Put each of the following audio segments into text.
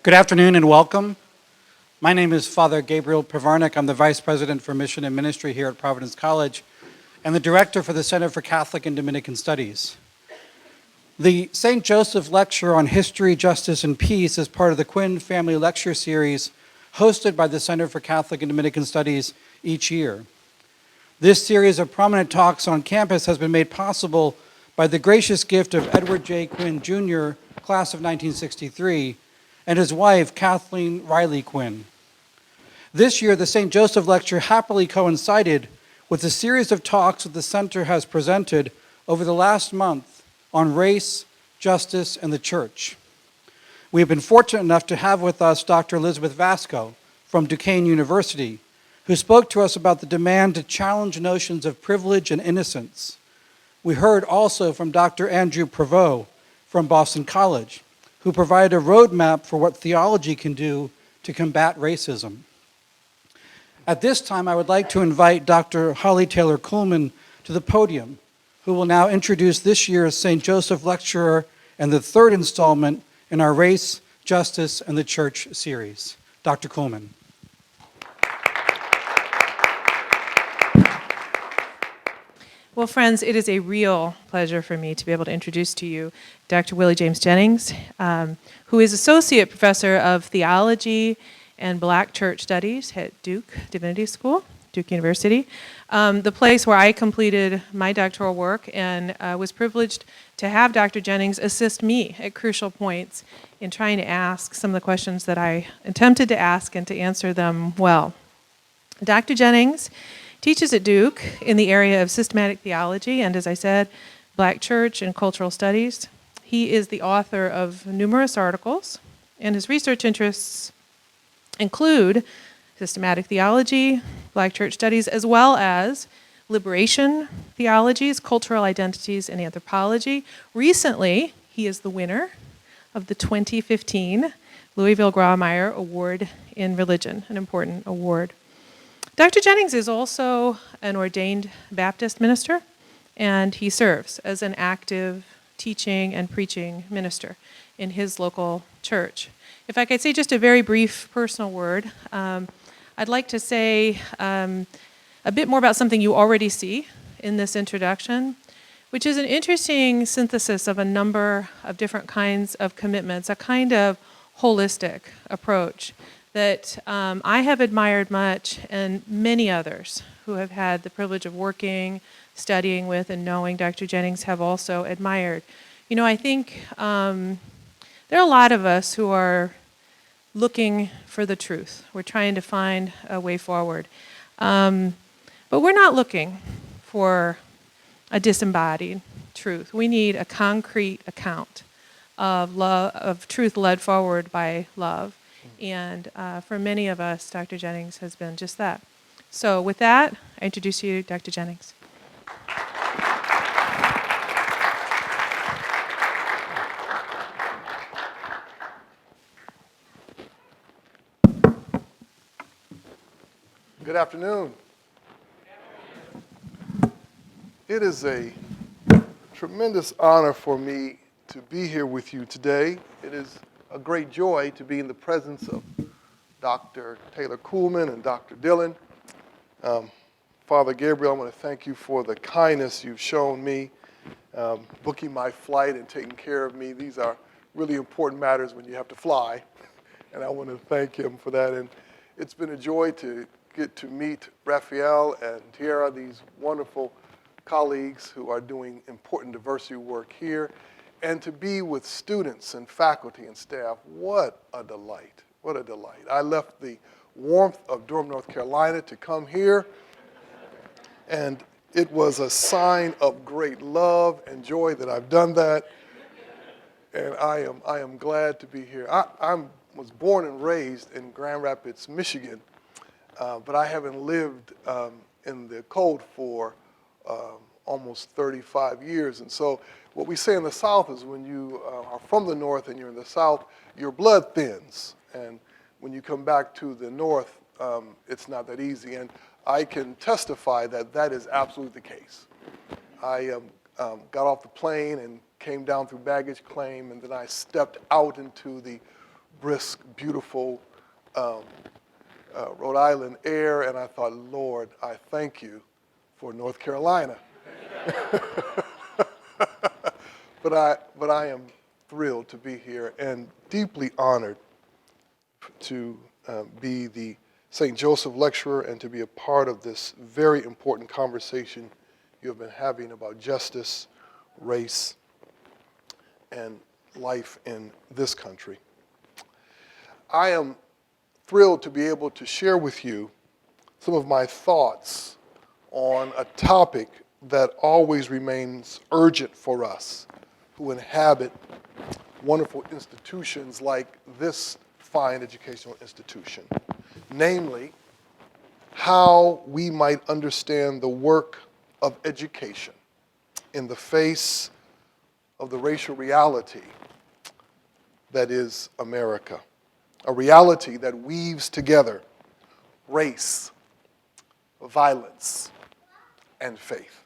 Good afternoon and welcome. My name is Father Gabriel Pravarnik. I'm the Vice President for Mission and Ministry here at Providence College and the Director for the Center for Catholic and Dominican Studies. The St. Joseph Lecture on History, Justice, and Peace is part of the Quinn Family Lecture Series hosted by the Center for Catholic and Dominican Studies each year. This series of prominent talks on campus has been made possible by the gracious gift of Edward J. Quinn, Jr., class of 1963, and his wife, Kathleen Riley Quinn. This year, the St. Joseph Lecture happily coincided with a series of talks that the Center has presented over the last month on race, justice, and the church. We have been fortunate enough to have with us Dr. Elizabeth Vasco from Duquesne University, who spoke to us about the demand to challenge notions of privilege and innocence. We heard also from Dr. Andrew Prevost from Boston College, who provided a roadmap for what theology can do to combat racism. At this time, I would like to invite Dr. Holly Taylor Kuhlman to the podium, who will now introduce this year's St. Joseph Lecturer and the third installment in our Race, Justice, and the Church series. Dr. Kuhlman. Well, friends, it is a real pleasure for me to be able to introduce to you Dr. Willie James Jennings, who is Associate Professor of Theology and Black Church Studies at Duke Divinity School, Duke University, the place where I completed my doctoral work and was privileged to have Dr. Jennings assist me at crucial points in trying to ask some of the questions that I attempted to ask and to answer them well. Dr. Jennings teaches at Duke in the area of systematic theology and, as I said, Black church and cultural studies. He is the author of numerous articles, and his research interests include systematic theology, Black church studies, as well as liberation theologies, cultural identities, and anthropology. Recently, he is the winner of the 2015 Louisville Grawemeyer Award in Religion, an important award. Dr. Jennings is also an ordained Baptist minister, and he serves as an active teaching and preaching minister in his local church. If I could say just a very brief personal word, I'd like to say a bit more about something you already see in this introduction, which is an interesting synthesis of a number of different kinds of commitments, a kind of holistic approach that I have admired much, and many others who have had the privilege of working, studying with, and knowing Dr. Jennings have also admired. You know, I think there are a lot of us who are looking for the truth. We're trying to find a way forward. But we're not looking for a disembodied truth. We need a concrete account of love, of truth led forward by love. And for many of us, Dr. Jennings has been just that. So with that, I introduce you to Dr. Jennings. Good afternoon. It is a tremendous honor for me to be here with you today. It is a great joy to be in the presence of Dr. Taylor Kuhlman and Dr. Dillon. Father Gabriel, I want to thank you for the kindness you've shown me, booking my flight and taking care of me. These are really important matters when you have to fly, and I want to thank him for that. And it's been a joy to get to meet Raphael and Tierra, these wonderful colleagues who are doing important diversity work here, and to be with students and faculty and staff. What a delight, what a delight. I left the warmth of Durham, North Carolina to come here, and it was a sign of great love and joy that I've done that, and I am glad to be here. I was born and raised in Grand Rapids, Michigan, but I haven't lived in the cold for almost 35 years, and so what we say in the South is when you are from the North and you're in the South, your blood thins. And when you come back to the North, it's not that easy. And I can testify that that is absolutely the case. I got off the plane and came down through baggage claim, and then I stepped out into the brisk, beautiful Rhode Island air, and I thought, Lord, I thank you for North Carolina. But I am thrilled to be here and deeply honored to be the St. Joseph lecturer and to be a part of this very important conversation you have been having about justice, race, and life in this country. I am thrilled to be able to share with you some of my thoughts on a topic that always remains urgent for us who inhabit wonderful institutions like this fine educational institution, namely how we might understand the work of education in the face of the racial reality that is America, a reality that weaves together race, violence, and faith.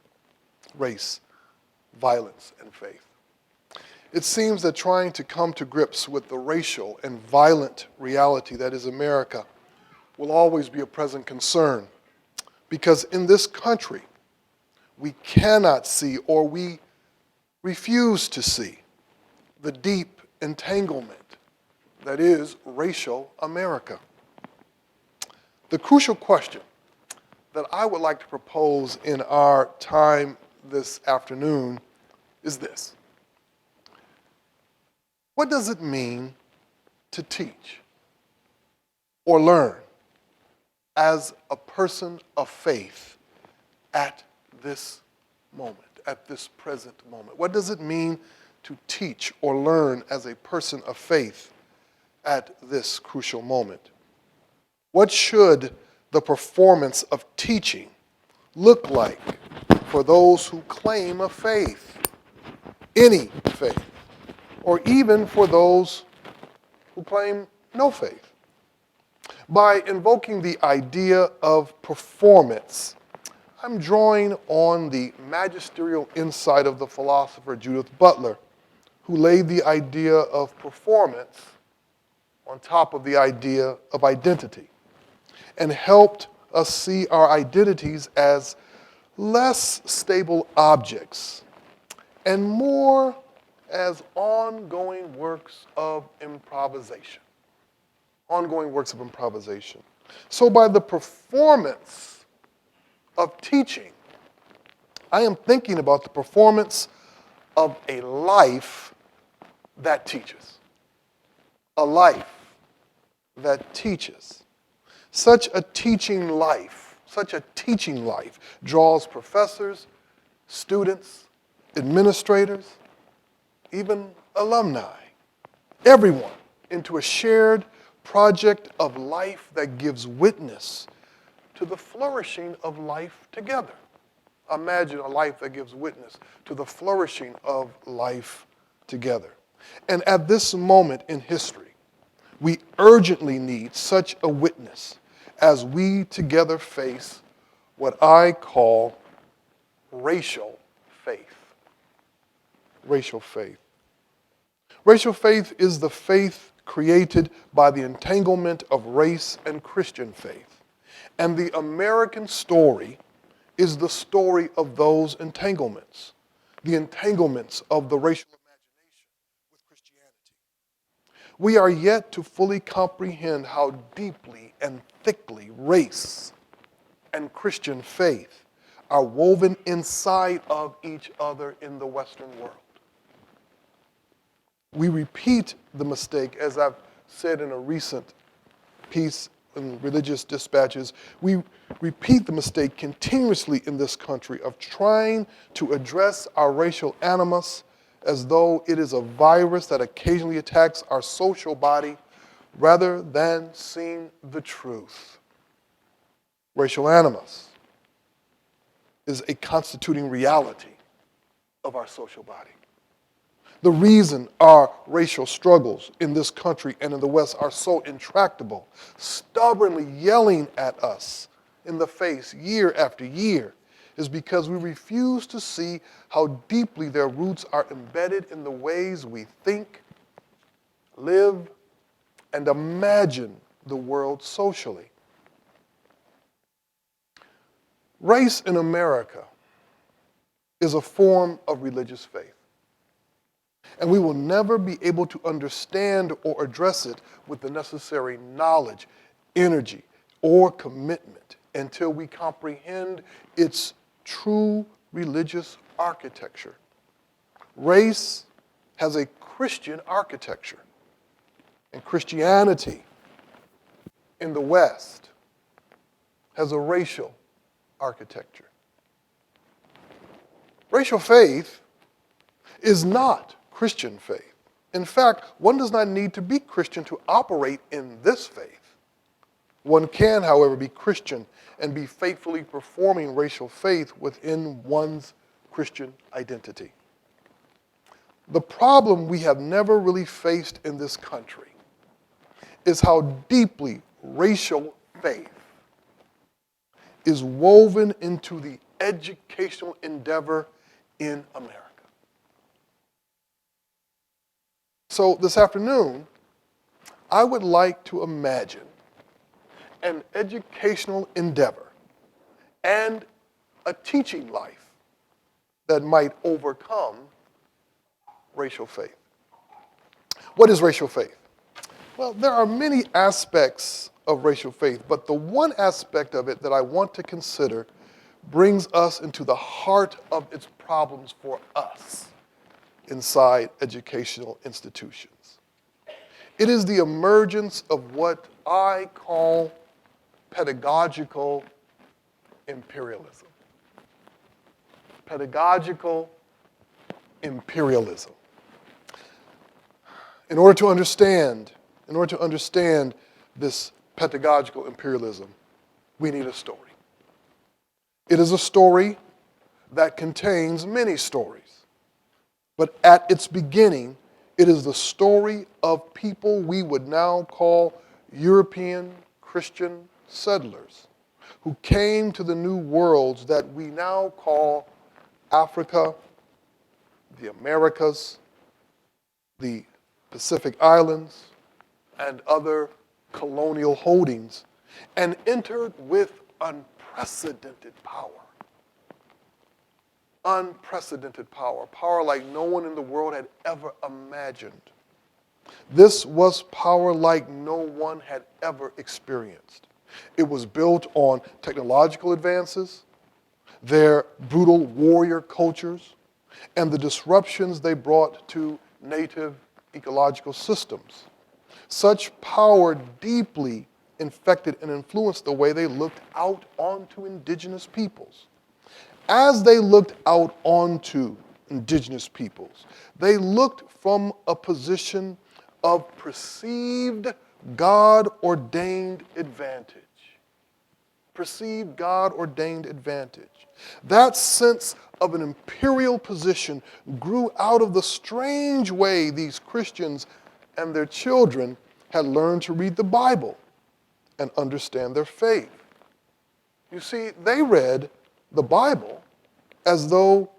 Race, violence, and faith. It seems that trying to come to grips with the racial and violent reality that is America will always be a present concern, because in this country, we cannot see, or we refuse to see, the deep entanglement that is racial America. The crucial question that I would like to propose in our time this afternoon is this: what does it mean to teach or learn as a person of faith at this moment, at this present moment? What does it mean to teach or learn as a person of faith at this crucial moment? What should the performance of teaching look like for those who claim a faith, any faith, or even for those who claim no faith? By invoking the idea of performance, I'm drawing on the magisterial insight of the philosopher Judith Butler, who laid the idea of performance on top of the idea of identity, and helped us see our identities as less stable objects and more as ongoing works of improvisation. Ongoing works of improvisation. So by the performance of teaching, I am thinking about the performance of a life that teaches. A life that teaches. Such a teaching life draws professors, students, administrators, even alumni, everyone into a shared project of life that gives witness to the flourishing of life together. Imagine a life that gives witness to the flourishing of life together. And at this moment in history, we urgently need such a witness as we together face what I call racial faith. Racial faith. Racial faith is the faith created by the entanglement of race and Christian faith. And the American story is the story of those entanglements, the entanglements of the racial imagination with Christianity. We are yet to fully comprehend how deeply and thickly race and Christian faith are woven inside of each other in the Western world. We repeat the mistake, as I've said in a recent piece in Religious Dispatches, we repeat the mistake continuously in this country of trying to address our racial animus as though it is a virus that occasionally attacks our social body, rather than seeing the truth. Racial animus is a constituting reality of our social body. The reason our racial struggles in this country and in the West are so intractable, stubbornly yelling at us in the face year after year, is because we refuse to see how deeply their roots are embedded in the ways we think, live, and imagine the world socially. Race in America is a form of religious faith. And we will never be able to understand or address it with the necessary knowledge, energy, or commitment until we comprehend its true religious architecture. Race has a Christian architecture, and Christianity in the West has a racial architecture. Racial faith is not Christian faith. In fact, one does not need to be Christian to operate in this faith. One can, however, be Christian and be faithfully performing racial faith within one's Christian identity. The problem we have never really faced in this country is how deeply racial faith is woven into the educational endeavor in America. So this afternoon, I would like to imagine an educational endeavor and a teaching life that might overcome racial faith. What is racial faith? Well, there are many aspects of racial faith, but the one aspect of it that I want to consider brings us into the heart of its problems for us inside educational institutions. It is the emergence of what I call pedagogical imperialism. Pedagogical imperialism. In order to understand this pedagogical imperialism, we need a story. It is a story that contains many stories. But at its beginning, it is the story of people we would now call European Christian settlers who came to the new worlds that we now call Africa, the Americas, the Pacific Islands, and other colonial holdings, and entered with unprecedented power. Unprecedented power, power like no one in the world had ever imagined. This was power like no one had ever experienced. It was built on technological advances, their brutal warrior cultures, and the disruptions they brought to native ecological systems. Such power deeply infected and influenced the way they looked out onto indigenous peoples. As they looked out onto indigenous peoples, they looked from a position of perceived God-ordained advantage. Perceived God-ordained advantage. That sense of an imperial position grew out of the strange way these Christians and their children had learned to read the Bible and understand their faith. You see, they read the Bible as though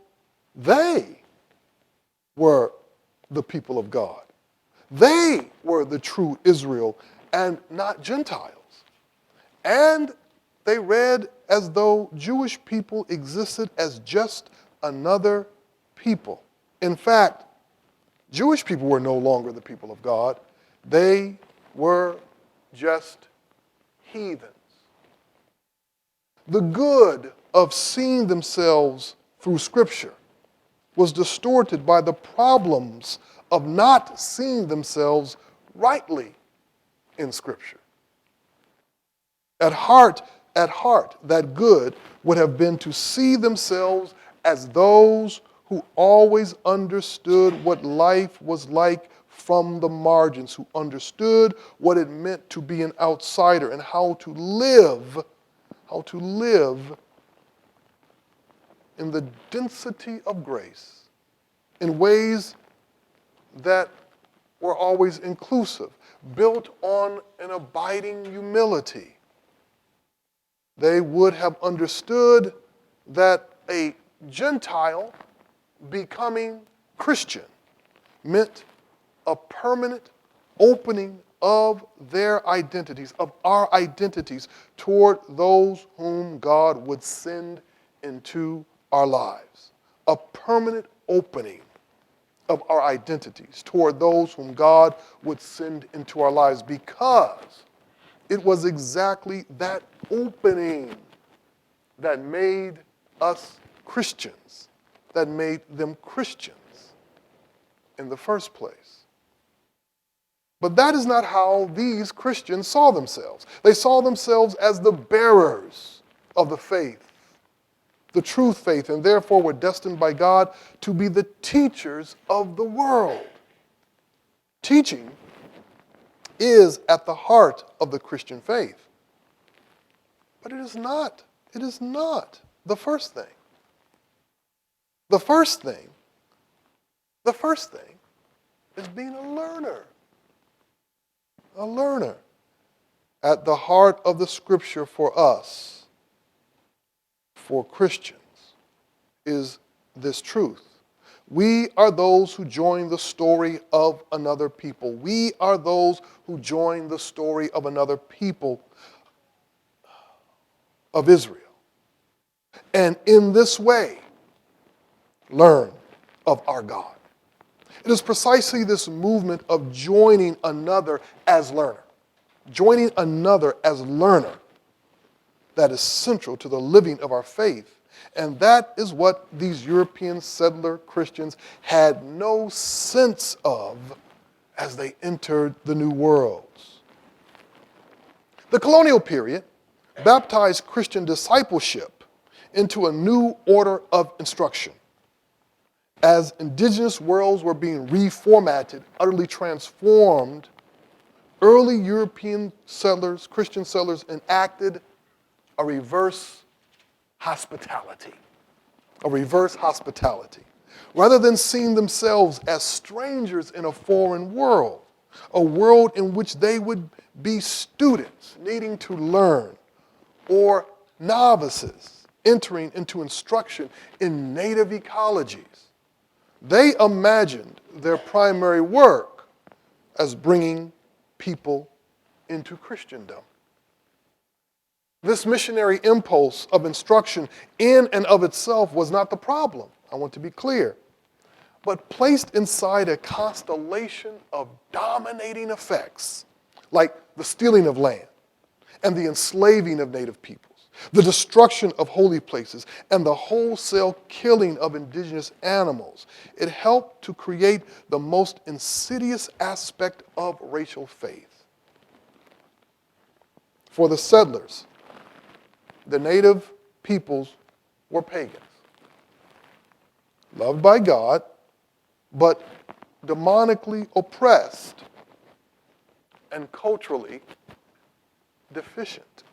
they were the people of God. They were the true Israel and not Gentiles. And they read as though Jewish people existed as just another people. In fact, Jewish people were no longer the people of God. They were just heathens. The good of seeing themselves through Scripture was distorted by the problems of not seeing themselves rightly in Scripture. At heart, that good would have been to see themselves as those who always understood what life was like from the margins, who understood what it meant to be an outsider and how to live in the density of grace in ways that were always inclusive, built on an abiding humility. They would have understood that a Gentile becoming Christian meant a permanent opening of their identities, of our identities, toward those whom God would send into our lives. A permanent opening of our identities toward those whom God would send into our lives, because it was exactly that opening that made us Christians, that made them Christians in the first place. But that is not how these Christians saw themselves. They saw themselves as the bearers of the faith, the true faith, and therefore were destined by God to be the teachers of the world. Teaching is at the heart of the Christian faith. But it is not the first thing. The first thing is being a learner. A learner. At the heart of the scripture for us, for Christians, is this truth. We are those who join the story of another people. We are those who join the story of another people of Israel. And in this way, learn of our God. It is precisely this movement of joining another as learner, joining another as learner, that is central to the living of our faith. And that is what these European settler Christians had no sense of as they entered the New Worlds. The colonial period baptized Christian discipleship into a new order of instruction. As indigenous worlds were being reformatted, utterly transformed, early European settlers, Christian settlers, enacted a reverse hospitality. A reverse hospitality. Rather than seeing themselves as strangers in a foreign world, a world in which they would be students needing to learn, or novices entering into instruction in native ecologies, they imagined their primary work as bringing people into Christendom. This missionary impulse of instruction in and of itself was not the problem, I want to be clear, but placed inside a constellation of dominating effects, like the stealing of land and the enslaving of native peoples, the destruction of holy places, and the wholesale killing of indigenous animals. It helped to create the most insidious aspect of racial faith. For the settlers, the native peoples were pagans, loved by God, but demonically oppressed and culturally deficient.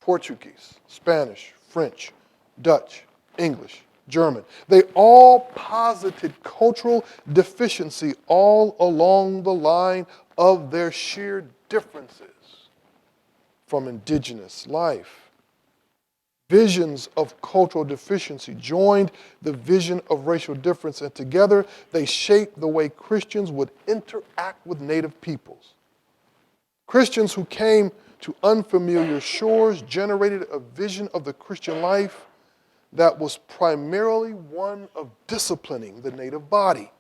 Portuguese, Spanish, French, Dutch, English, German. They all posited cultural deficiency all along the line of their sheer differences from indigenous life. Visions of cultural deficiency joined the vision of racial difference, and together they shaped the way Christians would interact with native peoples. Christians who came to unfamiliar shores generated a vision of the Christian life that was primarily one of disciplining the native body.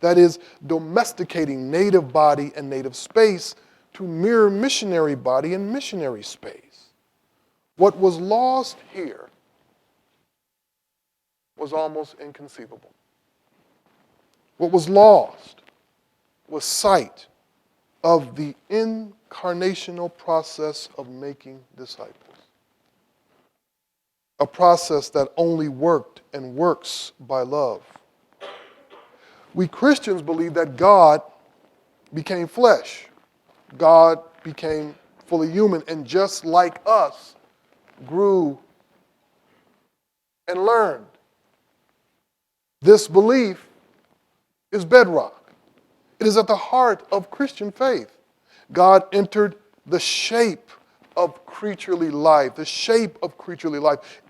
That is, domesticating native body and native space to mirror missionary body and missionary space. What was lost here was almost inconceivable. What was lost was sight of the incarnational process of making disciples. A process that only worked and works by love. We Christians believe that God became flesh. God became fully human, and just like us, grew and learned. This belief is bedrock. It is at the heart of Christian faith. God entered the shape of creaturely life,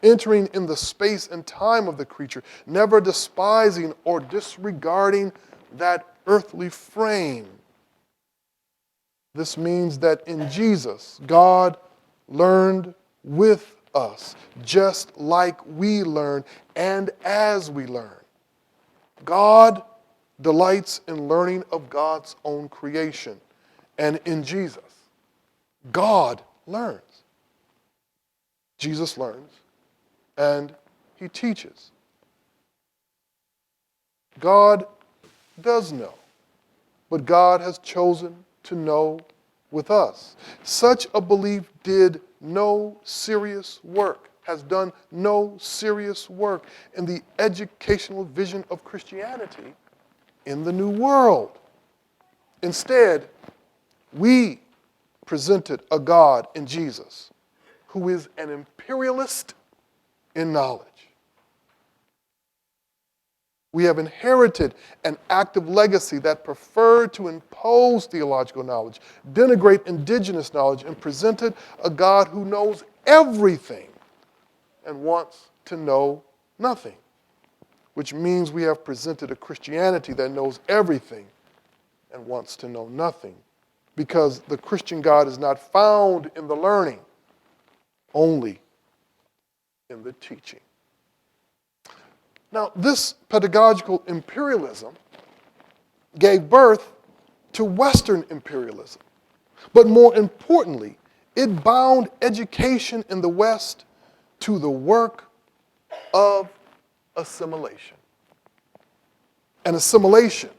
entering in the space and time of the creature, never despising or disregarding that earthly frame. This means that in Jesus, God learned with us, just like we learn and as we learn. God delights in learning of God's own creation. And in Jesus, God learns. Jesus learns and he teaches. God does know, but God has chosen to know with us. Such a belief did no serious work, has done no serious work in the educational vision of Christianity in the New World. Instead, we presented a God in Jesus who is an imperialist in knowledge. We have inherited an active legacy that preferred to impose theological knowledge, denigrate indigenous knowledge, and presented a God who knows everything and wants to know nothing, which means we have presented a Christianity that knows everything and wants to know nothing, because the Christian God is not found in the learning, only in the teaching. Now, this pedagogical imperialism gave birth to Western imperialism. But more importantly, it bound education in the West to the work of assimilation. An assimilation,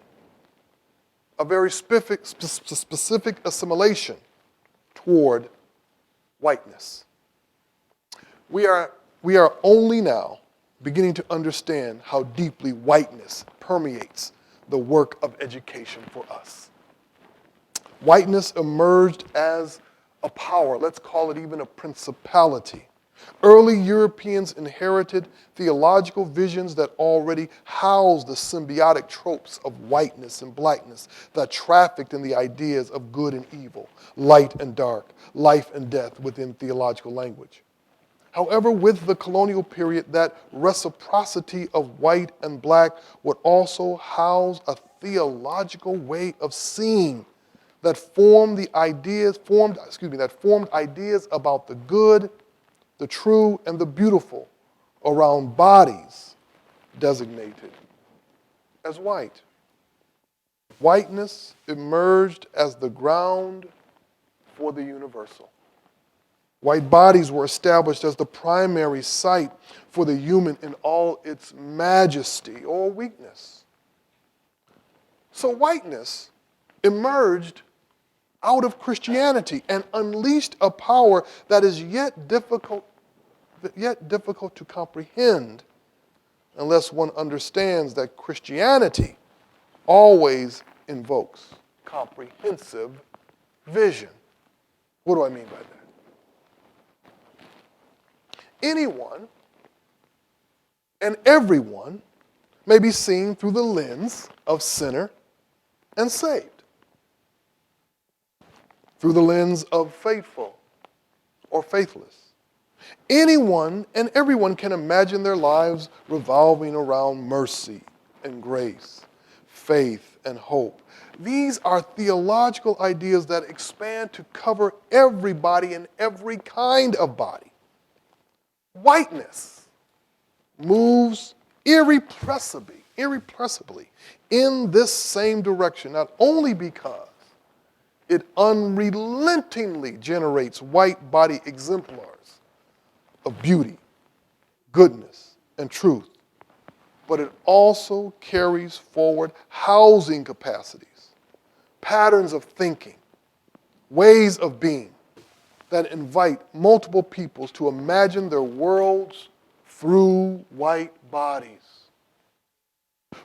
a very specific assimilation toward whiteness. We are only now beginning to understand how deeply whiteness permeates the work of education for us. Whiteness emerged as a power, let's call it even a principality. Early Europeans inherited theological visions that already housed the symbiotic tropes of whiteness and blackness that trafficked in the ideas of good and evil, light and dark, life and death within theological language. However, with the colonial period, that reciprocity of white and black would also house a theological way of seeing that formed ideas about the good, the true, and the beautiful around bodies designated as white. Whiteness emerged as the ground for the universal. White bodies were established as the primary site for the human in all its majesty or weakness. So whiteness emerged out of Christianity and unleashed a power that is yet difficult to comprehend unless one understands that Christianity always invokes comprehensive vision. What do I mean by that? Anyone and everyone may be seen through the lens of sinner and saved, through the lens of faithful or faithless. Anyone and everyone can imagine their lives revolving around mercy and grace, faith and hope. These are theological ideas that expand to cover everybody and every kind of body. Whiteness moves irrepressibly in this same direction, not only because it unrelentingly generates white body exemplars of beauty, goodness, and truth, but it also carries forward housing capacities, patterns of thinking, ways of being, that invite multiple peoples to imagine their worlds through white bodies.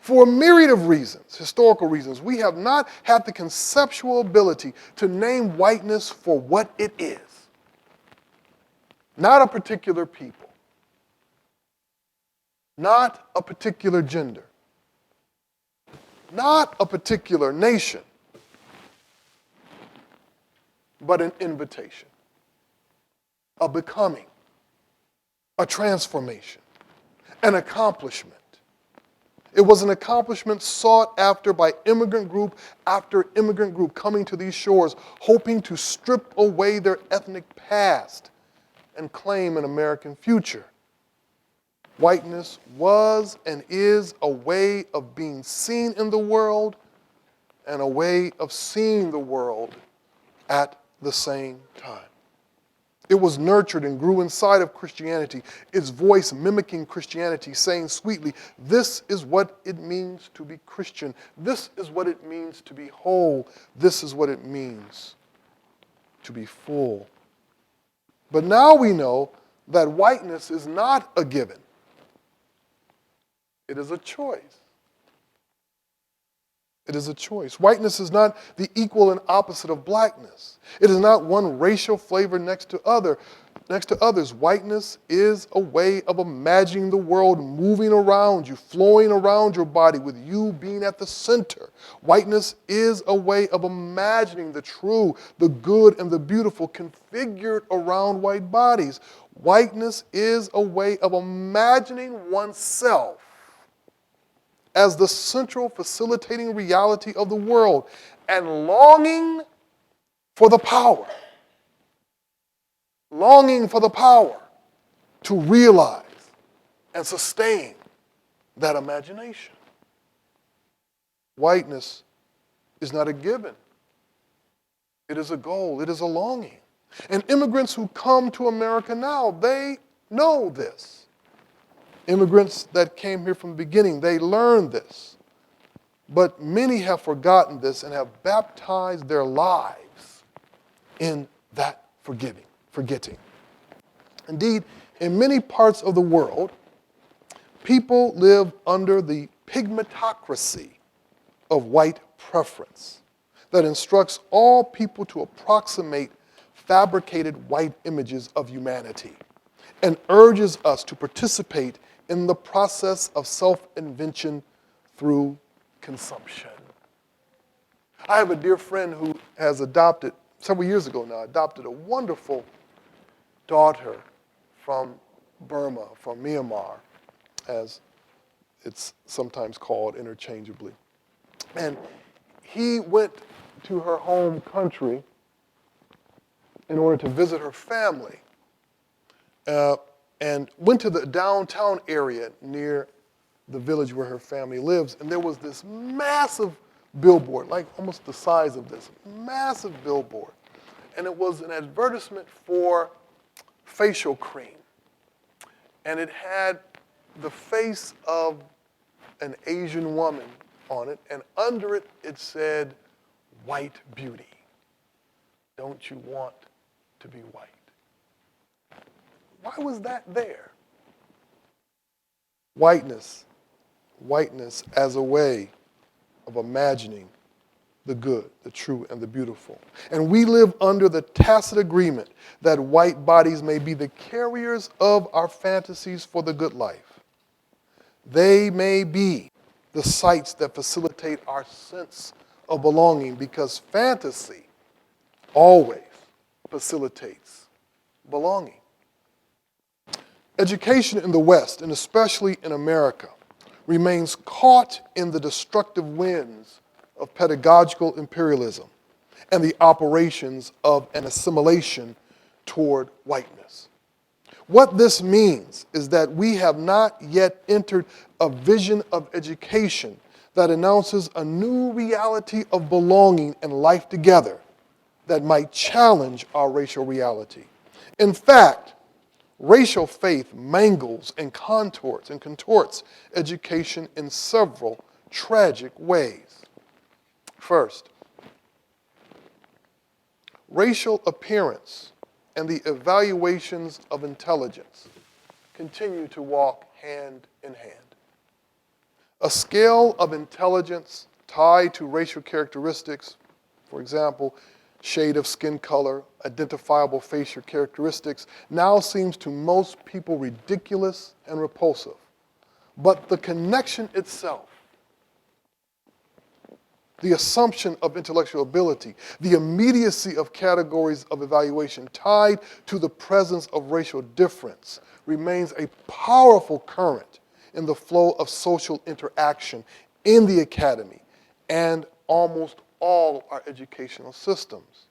For a myriad of reasons, historical reasons, we have not had the conceptual ability to name whiteness for what it is. Not a particular people, not a particular gender, not a particular nation, but an invitation. A becoming, a transformation, an accomplishment, It was an accomplishment sought after by immigrant group after immigrant group coming to these shores, hoping to strip away their ethnic past and claim an American future. Whiteness was and is a way of being seen in the world and a way of seeing the world at the same time. It was nurtured and grew inside of Christianity, its voice mimicking Christianity, saying sweetly, this is what it means to be Christian. This is what it means to be whole. This is what it means to be full. But now we know that whiteness is not a given. It is a choice. It is a choice. Whiteness is not the equal and opposite of blackness. It is not one racial flavor next to others. Whiteness is a way of imagining the world moving around you, flowing around your body with you being at the center. Whiteness is a way of imagining the true, the good, and the beautiful configured around white bodies. Whiteness is a way of imagining oneself as the central facilitating reality of the world and longing for the power to realize and sustain that imagination. Whiteness is not a given. It is a goal. It is a longing. And immigrants who come to America now, they know this. Immigrants that came here from the beginning, they learned this. But many have forgotten this and have baptized their lives in that forgetting. Indeed, in many parts of the world, people live under the pigmentocracy of white preference that instructs all people to approximate fabricated white images of humanity and urges us to participate in the process of self-invention through consumption. I have a dear friend who has adopted, several years ago now, adopted a wonderful daughter from Burma, from Myanmar, as it's sometimes called interchangeably. And he went to her home country in order to visit her family. And went to the downtown area near the village where her family lives, and there was this massive billboard, like almost the size of this, massive billboard. And it was an advertisement for facial cream. And it had the face of an Asian woman on it, and under it, it said, white beauty. Don't you want to be white? Why was that there? Whiteness as a way of imagining the good, the true, and the beautiful. And we live under the tacit agreement that white bodies may be the carriers of our fantasies for the good life. They may be the sites that facilitate our sense of belonging, because fantasy always facilitates belonging. Education in the West, and especially in America, remains caught in the destructive winds of pedagogical imperialism and the operations of an assimilation toward whiteness. What this means is that we have not yet entered a vision of education that announces a new reality of belonging and life together that might challenge our racial reality. In fact, racial faith mangles and contorts education in several tragic ways. First, racial appearance and the evaluations of intelligence continue to walk hand in hand. A scale of intelligence tied to racial characteristics, for example, shade of skin color, identifiable facial characteristics, now seems to most people ridiculous and repulsive. But the connection itself, the assumption of intellectual ability, the immediacy of categories of evaluation tied to the presence of racial difference remains a powerful current in the flow of social interaction in the academy and almost all our educational systems.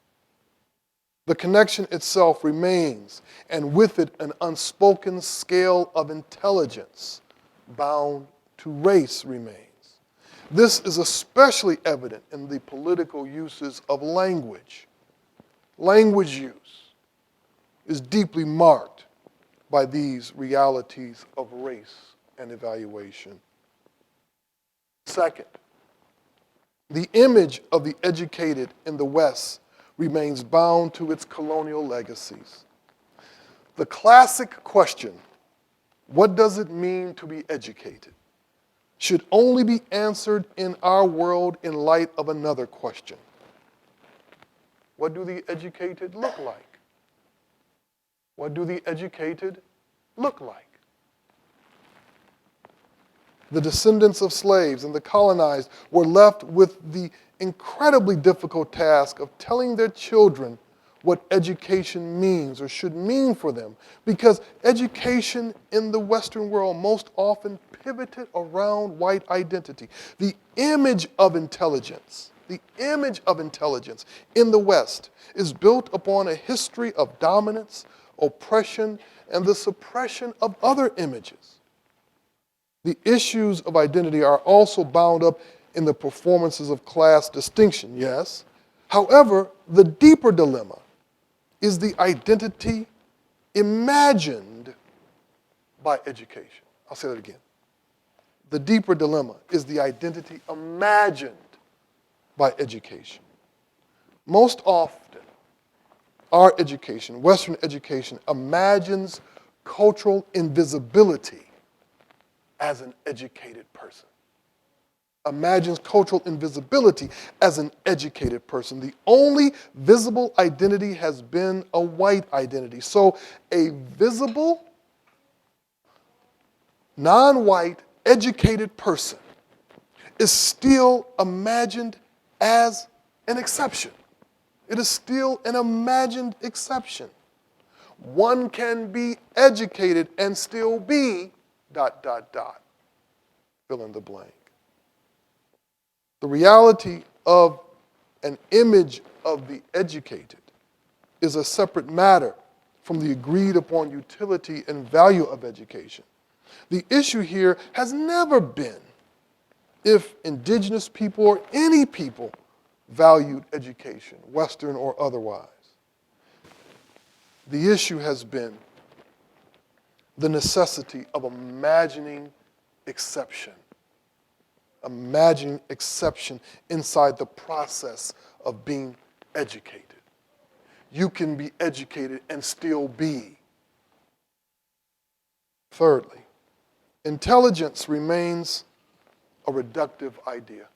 The connection itself remains, and with it an unspoken scale of intelligence bound to race remains. This is especially evident in the political uses of language. Language use is deeply marked by these realities of race and evaluation. Second, the image of the educated in the West remains bound to its colonial legacies. The classic question, what does it mean to be educated, should only be answered in our world in light of another question. What do the educated look like? What do the educated look like? The descendants of slaves and the colonized were left with the incredibly difficult task of telling their children what education means or should mean for them, because education in the Western world most often pivoted around white identity. The image of intelligence in the West is built upon a history of dominance, oppression, and the suppression of other images. The issues of identity are also bound up in the performances of class distinction, yes. However, the deeper dilemma is the identity imagined by education. I'll say that again. The deeper dilemma is the identity imagined by education. Most often, our education, Western education, imagines cultural invisibility as an educated person. Imagines cultural invisibility as an educated person. The only visible identity has been a white identity. So a visible, non-white, educated person is still imagined as an exception. It is still an imagined exception. One can be educated and still be ... fill in the blank. The reality of an image of the educated is a separate matter from the agreed upon utility and value of education. The issue here has never been if indigenous people or any people valued education, Western or otherwise. The issue has been the necessity of imagining exception. Imagining exception inside the process of being educated. You can be educated and still be. Thirdly, intelligence remains a reductive idea.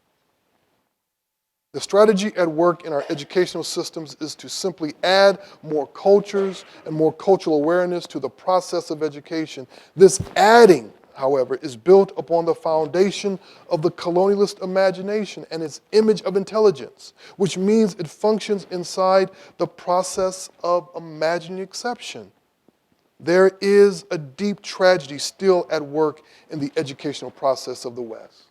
The strategy at work in our educational systems is to simply add more cultures and more cultural awareness to the process of education. This adding, however, is built upon the foundation of the colonialist imagination and its image of intelligence, which means it functions inside the process of imagining exception. There is a deep tragedy still at work in the educational process of the West.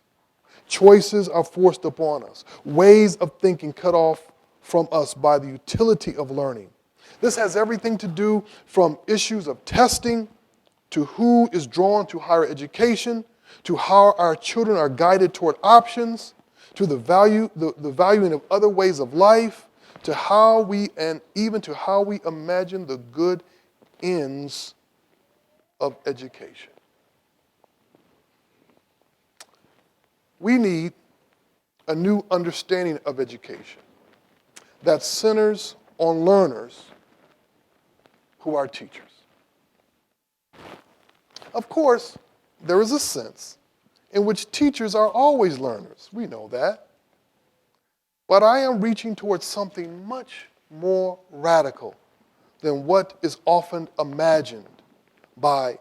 Choices are forced upon us, ways of thinking cut off from us by the utility of learning. This has everything to do from issues of testing, to who is drawn to higher education, to how our children are guided toward options, to the valuing of other ways of life, to how we, and even to how we imagine the good ends of education. We need a new understanding of education that centers on learners who are teachers. Of course, there is a sense in which teachers are always learners. We know that. But I am reaching towards something much more radical than what is often imagined by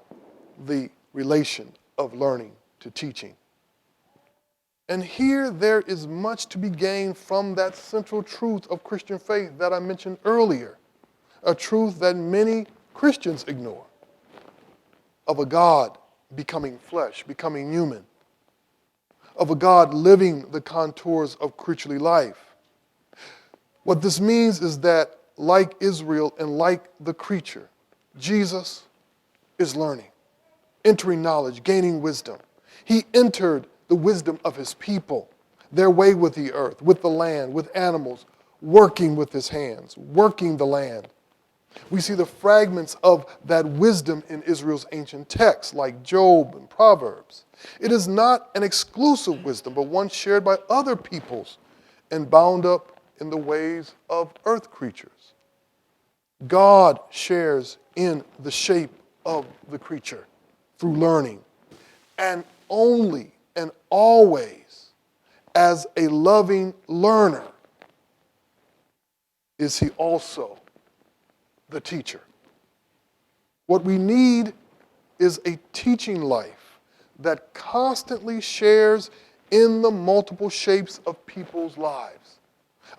the relation of learning to teaching. And here there is much to be gained from that central truth of Christian faith that I mentioned earlier, a truth that many Christians ignore, of a God becoming flesh, becoming human, of a God living the contours of creaturely life. What this means is that, like Israel and like the creature, Jesus is learning, entering knowledge, gaining wisdom. He entered the wisdom of his people, their way with the earth, with the land, with animals, working with his hands, working the land. We see the fragments of that wisdom in Israel's ancient texts, like Job and Proverbs. It is not an exclusive wisdom, but one shared by other peoples and bound up in the ways of earth creatures. God shares in the shape of the creature through learning, and only and always as a loving learner is he also the teacher. What we need is a teaching life that constantly shares in the multiple shapes of people's lives.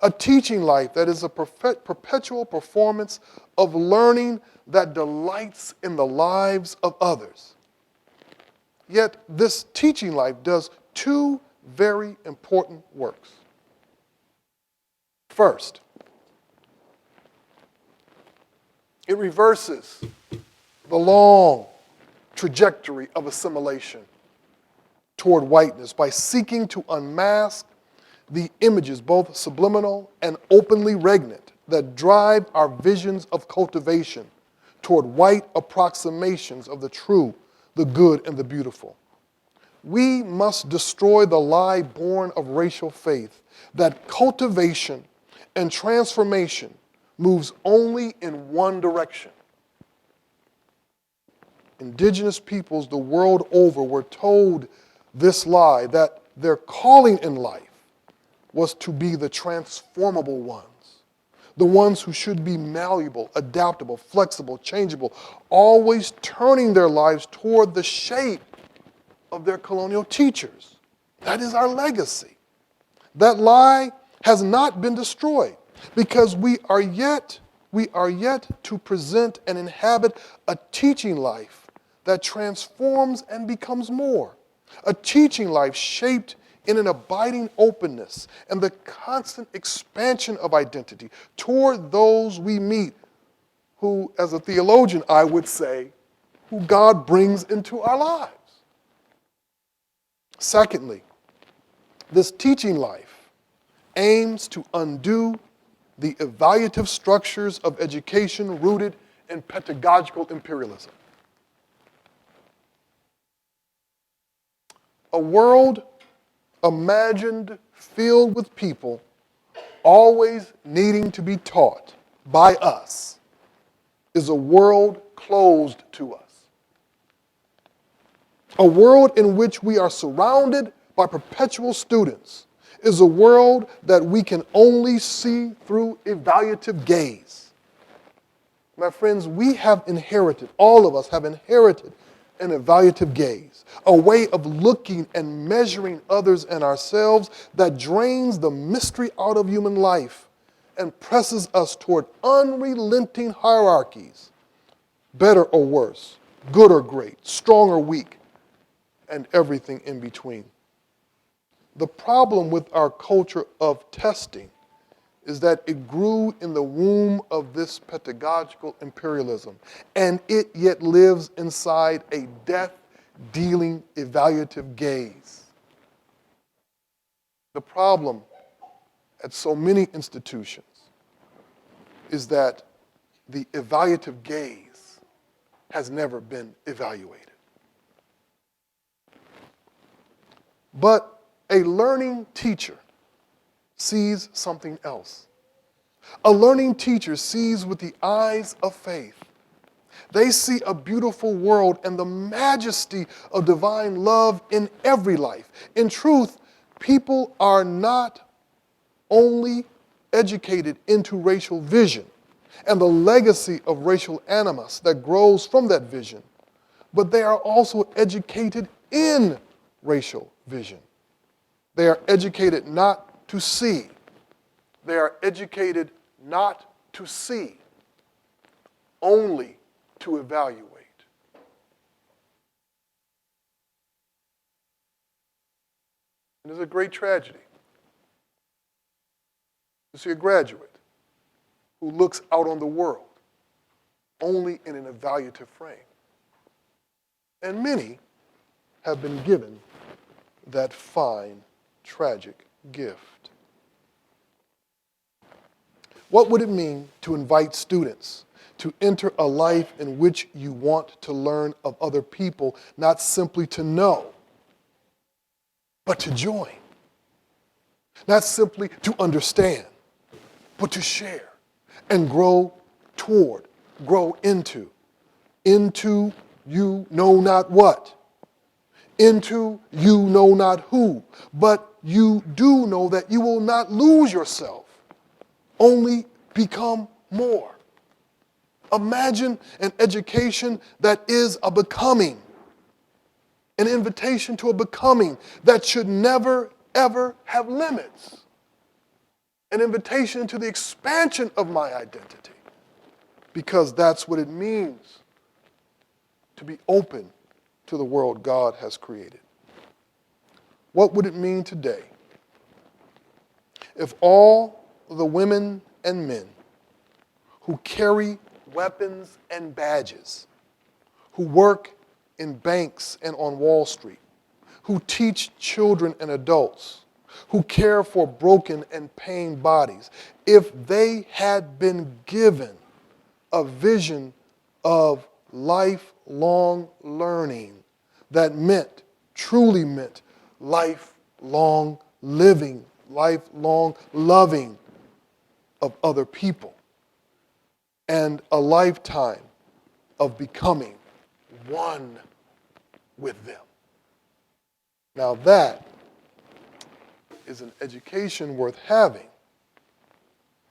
A teaching life that is a perpetual performance of learning that delights in the lives of others. Yet this teaching life does two very important works. First, it reverses the long trajectory of assimilation toward whiteness by seeking to unmask the images, both subliminal and openly regnant, that drive our visions of cultivation toward white approximations of the true, the good, and the beautiful. We must destroy the lie born of racial faith that cultivation and transformation moves only in one direction. Indigenous peoples the world over were told this lie, that their calling in life was to be the transformable ones, the ones who should be malleable, adaptable, flexible, changeable, always turning their lives toward the shape of their colonial teachers. That is our legacy. That lie has not been destroyed, because we are yet to present and inhabit a teaching life that transforms and becomes more. A teaching life shaped in an abiding openness and the constant expansion of identity toward those we meet, who, as a theologian, I would say, who God brings into our lives. Secondly, this teaching life aims to undo the evaluative structures of education rooted in pedagogical imperialism. A world imagined filled with people always needing to be taught by us is a world closed to us. A world in which we are surrounded by perpetual students is a world that we can only see through evaluative gaze. My friends, we have inherited, all of us have inherited an evaluative gaze, a way of looking and measuring others and ourselves that drains the mystery out of human life and presses us toward unrelenting hierarchies, better or worse, good or great, strong or weak, and everything in between. The problem with our culture of testing is that it grew in the womb of this pedagogical imperialism, and it yet lives inside a death-dealing evaluative gaze. The problem at so many institutions is that the evaluative gaze has never been evaluated. But a learning teacher sees something else. A learning teacher sees with the eyes of faith. They see a beautiful world and the majesty of divine love in every life. In truth, people are not only educated into racial vision and the legacy of racial animus that grows from that vision, but they are also educated in racial vision. They are educated not to see. They are educated not to see, only to evaluate. And it's a great tragedy to see a graduate who looks out on the world only in an evaluative frame. And many have been given that fine, tragic gift. What would it mean to invite students to enter a life in which you want to learn of other people, not simply to know, but to join? Not simply to understand, but to share and grow toward, grow into you know not what, into you know not who, but you do know that you will not lose yourself, only become more. Imagine an education that is a becoming, an invitation to a becoming that should never, ever have limits. An invitation to the expansion of my identity, because that's what it means to be open to the world God has created. What would it mean today if all the women and men who carry weapons and badges, who work in banks and on Wall Street, who teach children and adults, who care for broken and pain bodies, if they had been given a vision of lifelong learning that meant, truly meant, lifelong living, lifelong loving of other people, and a lifetime of becoming one with them. Now that is an education worth having,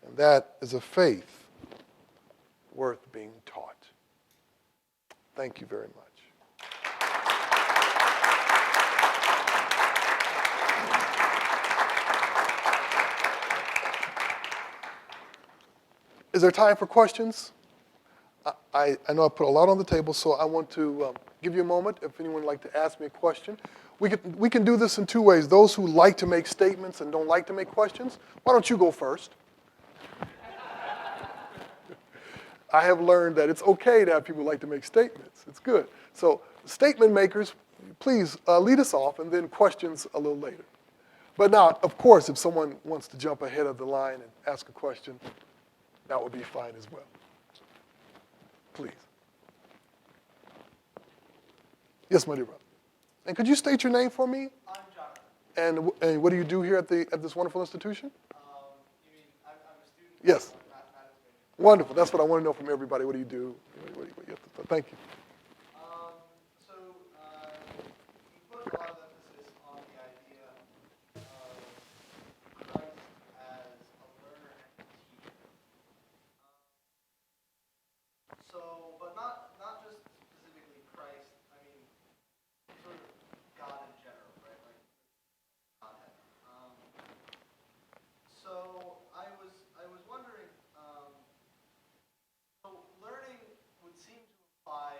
and that is a faith worth being taught. Thank you very much. Is there time for questions? I know I put a lot on the table, so I want to give you a moment if anyone would like to ask me a question. We can do this in two ways. Those who like to make statements and don't like to make questions, why don't you go first? I have learned that it's okay to have people who like to make statements. It's good. So statement makers, please lead us off, and then questions a little later. But now, of course, if someone wants to jump ahead of the line and ask a question, that would be fine as well. Please. Yes, my dear brother. And could you state your name for me? I'm Jonathan. And what do you do here at this wonderful institution? You mean I'm a student? Yes. I'm a mathematics major. Wonderful. That's what I want to know from everybody. What do you do? Thank you. So you put a lot of emphasis on the idea of Christ as a learner and a teacher. But not just specifically Christ. I mean, sort of God in general, right? Like Godhead. So I was wondering. So learning would seem to imply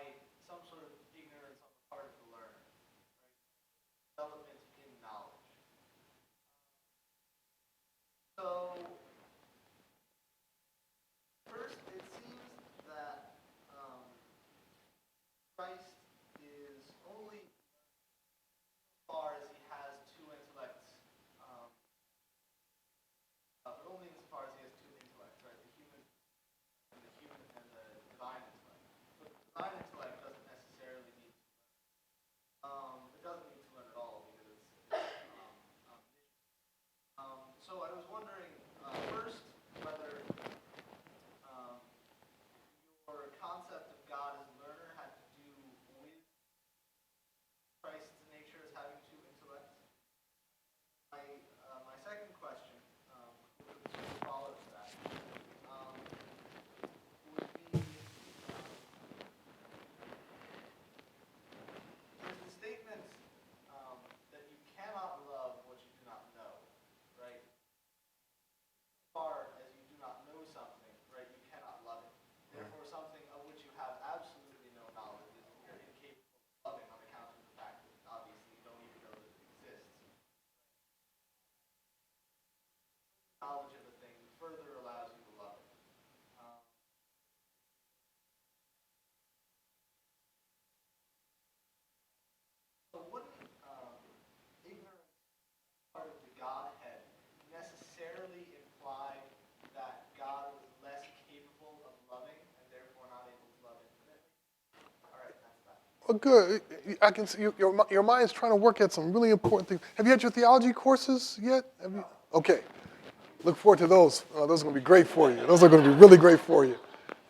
Well, good. I can see your mind's trying to work at some really important things. Have you had your theology courses yet? Have you? Okay. Look forward to those. Those are going to be great for you. Those are going to be really great for you.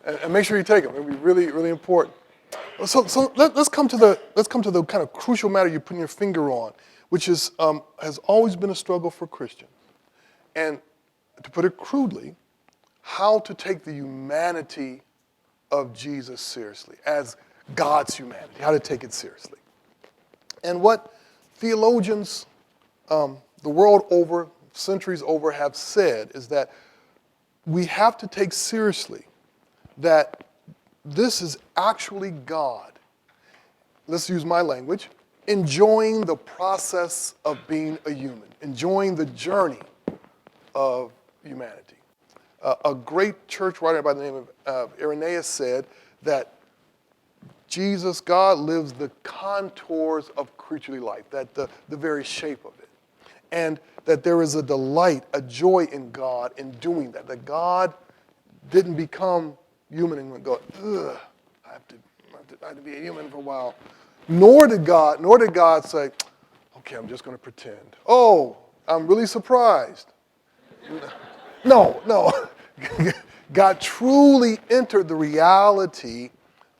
And make sure you take them. It'll be really, really important. So let's come to the kind of crucial matter you're putting your finger on, which is has always been a struggle for Christians. And to put it crudely, how to take the humanity of Jesus seriously as God's humanity, how to take it seriously. And what theologians the world over, centuries over, have said is that we have to take seriously that this is actually God, let's use my language, enjoying the process of being a human, enjoying the journey of humanity. A great church writer by the name of Irenaeus said that Jesus, God, lives the contours of creaturely life, that the very shape of it. And that there is a delight, a joy in God in doing that God didn't become human and go, ugh, I have to be a human for a while. Nor did God say, okay, I'm just going to pretend. Oh, I'm really surprised. No. God truly entered the reality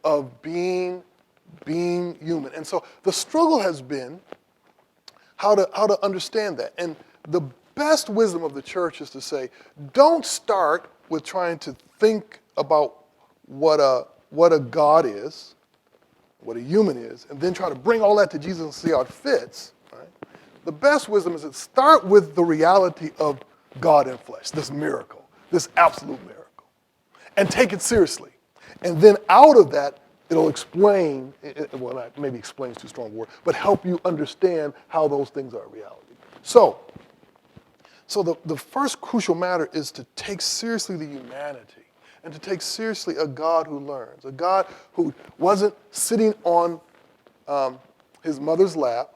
of being human. And so the struggle has been how to understand that. And the best wisdom of the church is to say, don't start with trying to think about what a God is, what a human is, and then try to bring all that to Jesus and see how it fits. Right? The best wisdom is to start with the reality of God in flesh, this miracle, this absolute miracle, and take it seriously. And then out of that, it'll explain, well, maybe explain is too strong a word, but help you understand how those things are a reality. So the first crucial matter is to take seriously the humanity and to take seriously a God who learns, a God who wasn't sitting on his mother's lap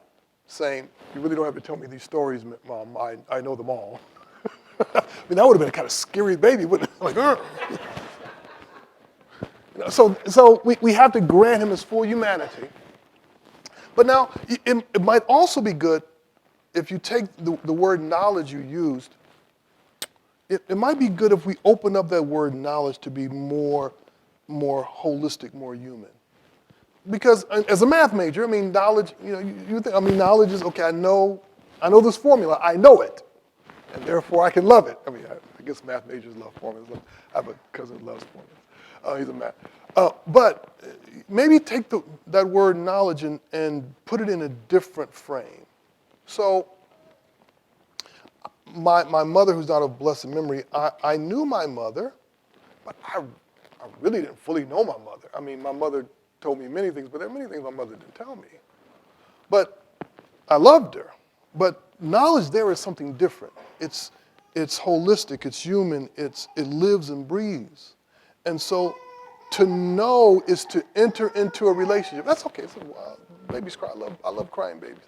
saying, you really don't have to tell me these stories, Mom, I know them all. I mean, that would have been a kind of scary baby, wouldn't it? Like, So we have to grant him his full humanity. But now, it might also be good if you take the word knowledge you used, it might be good if we open up that word knowledge to be more holistic, more human. Because as a math major, I mean, knowledge, knowledge is, okay, I know this formula, I know it, and therefore I can love it. I mean, I guess math majors love formulas. I have a cousin who loves formulas. He's a math. But maybe take that word knowledge and put it in a different frame. So my mother, who's not of blessed memory, I knew my mother, but I really didn't fully know my mother. I mean, my mother told me many things, but there are many things my mother didn't tell me. But I loved her. But knowledge there is something different. It's holistic, it's human, it lives and breathes. And so to know is to enter into a relationship. That's okay. Babies cry. I love crying babies.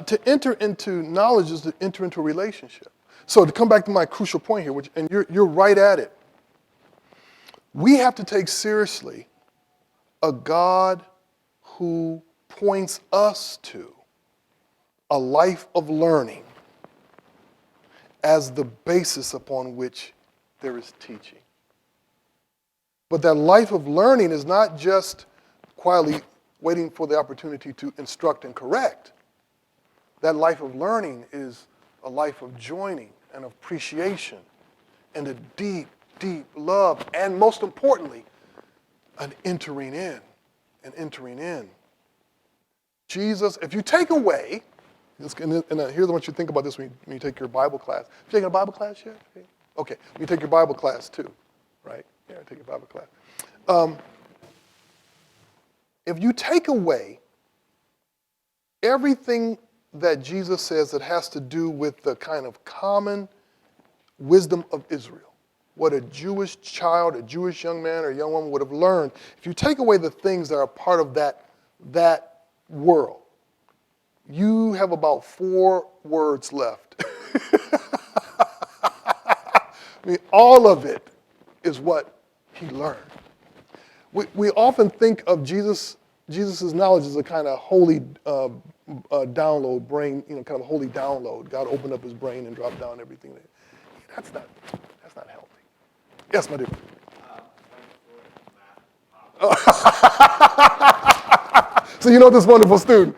To enter into knowledge is to enter into a relationship. So to come back to my crucial point here, and you're right at it. We have to take seriously a God who points us to a life of learning as the basis upon which there is teaching. But that life of learning is not just quietly waiting for the opportunity to instruct and correct. That life of learning is a life of joining and of appreciation and a deep, deep love, and most importantly, an entering in. Jesus, if you take away, here's what you think about this when you take your Bible class. Have you taken a Bible class yet? Okay, you take your Bible class too, right? Yeah, take your Bible class. If you take away everything that Jesus says that has to do with the kind of common wisdom of Israel, what a Jewish child, a Jewish young man or young woman would have learned, if you take away the things that are part of that world, you have about 4 words left. I mean, all of it is what he learned. We often think of Jesus's knowledge as a kind of holy download, brain, kind of holy download. God opened up his brain and dropped down everything there. That's not healthy. Yes, my dear. So you know this wonderful student.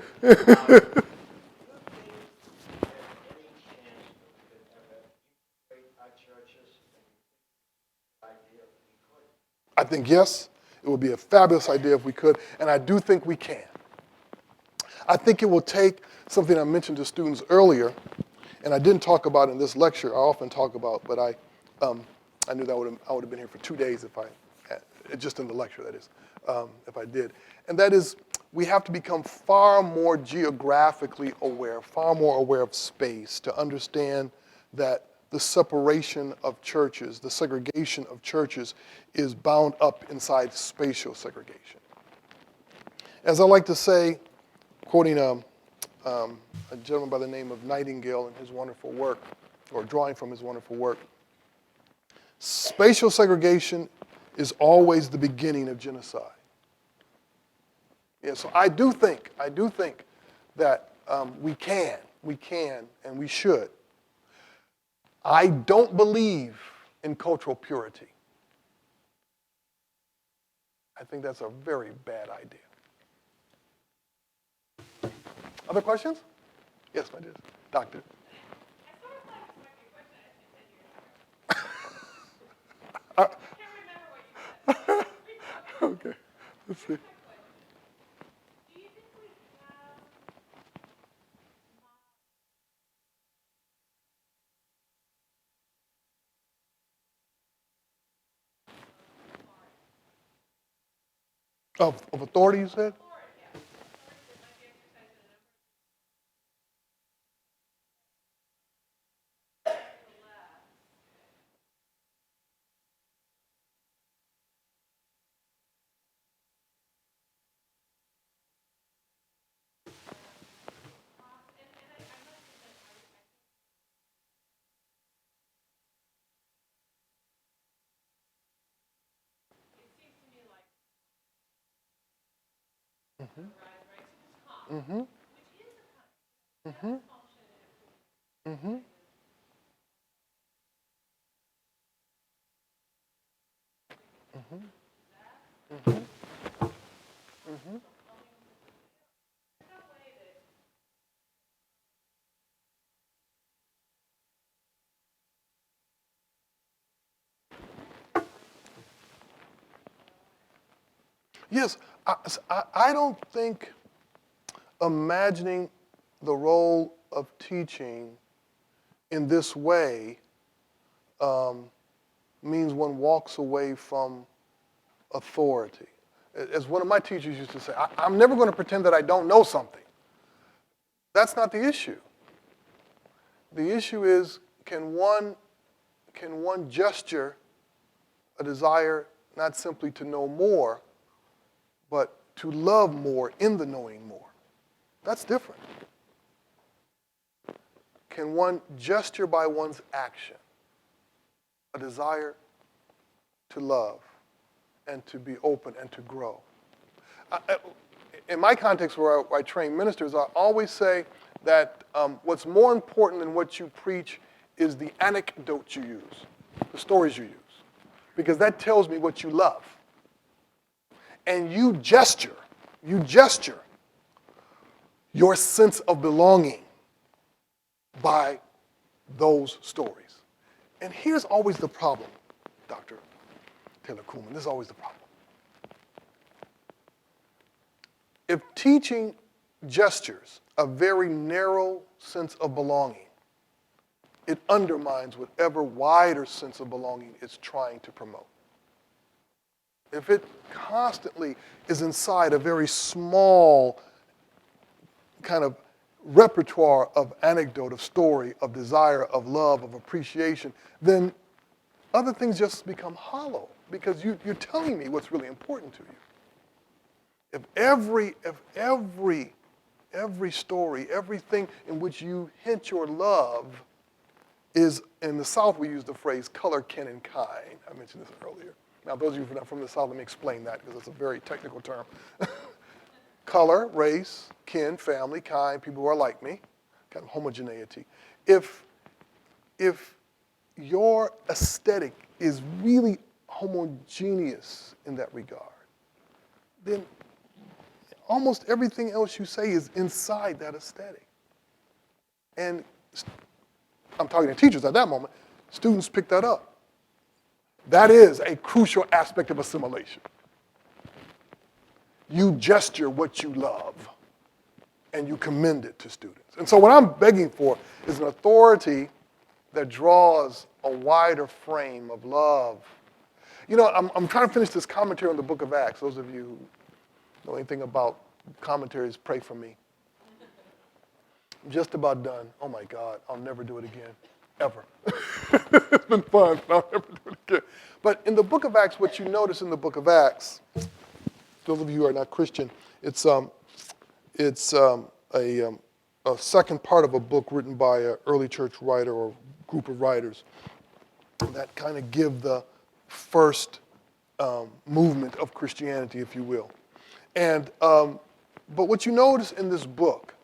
I think yes, it would be a fabulous idea if we could, and I do think we can. I think it will take something I mentioned to students earlier, and I didn't talk about in this lecture. I often talk about, but I knew that I would have been here for 2 days if just in the lecture, that is, if I did. And that is, we have to become far more geographically aware, far more aware of space to understand that the separation of churches, the segregation of churches is bound up inside spatial segregation. As I like to say, quoting a gentleman by the name of Nightingale in his wonderful work, or drawing from his wonderful work, spatial segregation is always the beginning of genocide. Yeah, so I do think that we can, and we should. I don't believe in cultural purity. I think that's a very bad idea. Other questions? Yes, my dear. Doctor. Okay, let's see. Of authority, you said? Mm-hmm. Mm-hmm. Mm-hmm. Mm-hmm. Mm-hmm. Yes, I don't think imagining the role of teaching in this way means one walks away from authority. As one of my teachers used to say, I'm never going to pretend that I don't know something. That's not the issue. The issue is, can one gesture a desire not simply to know more, but to love more in the knowing more? That's different. Can one gesture by one's action a desire to love and to be open and to grow? In my context where I train ministers, I always say that what's more important than what you preach is the anecdote you use, the stories you use, because that tells me what you love. And you gesture your sense of belonging by those stories. And here's always the problem, Dr. Taylor Kuhlman. This is always the problem. If teaching gestures a very narrow sense of belonging, it undermines whatever wider sense of belonging it's trying to promote. If it constantly is inside a very small kind of repertoire of anecdote, of story, of desire, of love, of appreciation, then other things just become hollow because you're telling me what's really important to you. If every story, everything in which you hint your love is, in the South we use the phrase color, kin, and kind. I mentioned this earlier. Now, those of you who are not from the South, let me explain that because it's a very technical term. Color, race, kin, family, kind, people who are like me, kind of homogeneity. If your aesthetic is really homogeneous in that regard, then almost everything else you say is inside that aesthetic. And I'm talking to teachers at that moment, students pick that up. That is a crucial aspect of assimilation. You gesture what you love, and you commend it to students. And so what I'm begging for is an authority that draws a wider frame of love. You know, I'm trying to finish this commentary on the book of Acts. Those of you who know anything about commentaries, pray for me. I'm just about done. Oh my God, I'll never do it again, ever. It's been fun, but I'll never do it again. But in the book of Acts, what you notice in the book of Acts, those of you who are not Christian, it's a second part of a book written by an early church writer or group of writers that kind of give the first movement of Christianity, if you will. And but what you notice in this book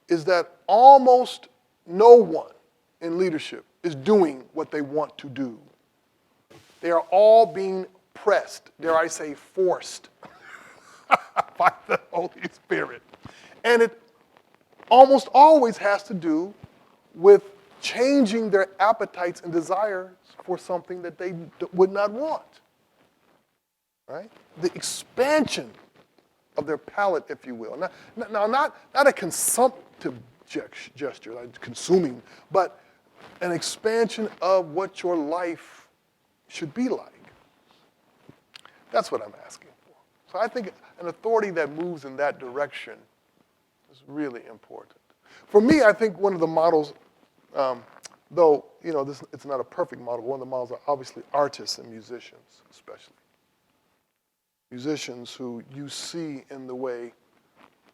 is that almost no one in leadership is doing what they want to do. They are all being pressed, dare I say, forced by the Holy Spirit. And it almost always has to do with changing their appetites and desires for something that they would not want. Right? The expansion of their palate, if you will. Now, not a consumptive gesture, like consuming, but an expansion of what your life should be like. That's what I'm asking for. So I think an authority that moves in that direction is really important. For me, I think one of the models, though it's not a perfect model, one of the models are obviously artists and musicians, especially. Musicians who you see in the way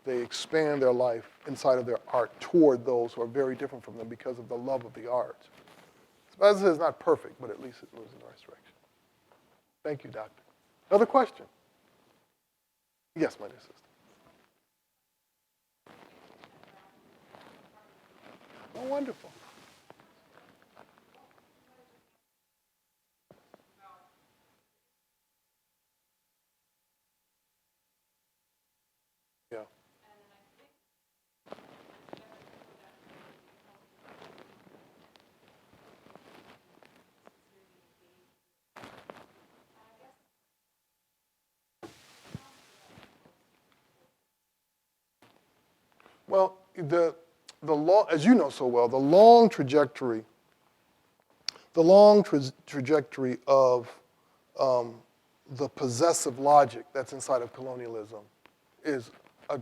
they expand their life inside of their art toward those who are very different from them because of the love of the art. So as I said, it's not perfect, but at least it moves in the right direction. Thank you, Doctor. Another question? Yes, my dear sister. Oh, wonderful. Yeah. Well, the long, as you know so well, the long trajectory of the possessive logic that's inside of colonialism is a